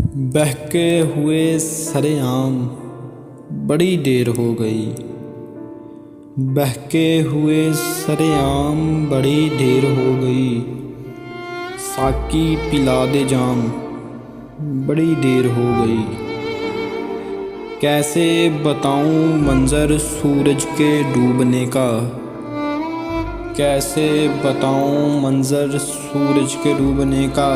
बहके हुए सरेआम बड़ी देर हो गई। बहके हुए सरेआम बड़ी देर हो गई। साकी पिला दे जाम बड़ी देर हो गई। कैसे बताऊं मंज़र सूरज के डूबने का, कैसे बताऊं मंज़र सूरज के डूबने का।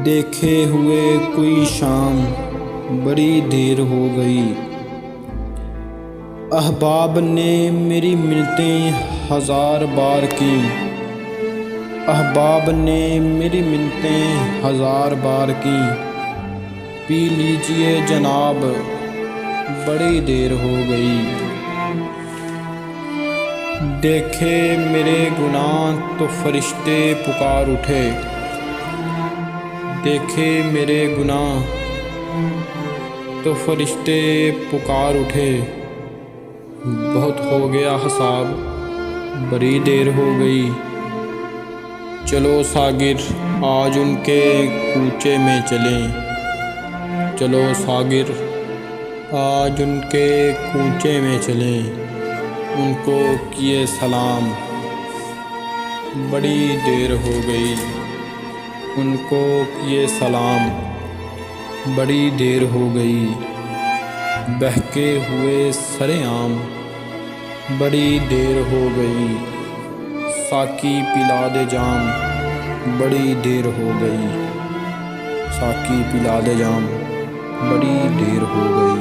देखे हुए कोई शाम बड़ी देर हो गई। अहबाब ने मेरी मिन्नतें हज़ार बार की। अहबाब ने मेरी मिन्नतें हज़ार बार की। पी लीजिए जनाब बड़ी देर हो गई। देखे मेरे गुनाह तो फरिश्ते पुकार उठे। देखे मेरे गुनाह तो फरिश्ते पुकार उठे। बहुत हो गया हिसाब बड़ी देर हो गई। चलो सागिर आज उनके कूचे में चलें। चलो सागिर आज उनके कूचे में चलें। उनको किए सलाम बड़ी देर हो गई। उनको किए सलाम बड़ी देर हो गई। बहके हुए सरेआम बड़ी देर हो गई। साकी पिला दे जाम बड़ी देर हो गई। साकी पिला दे जाम बड़ी देर हो गई।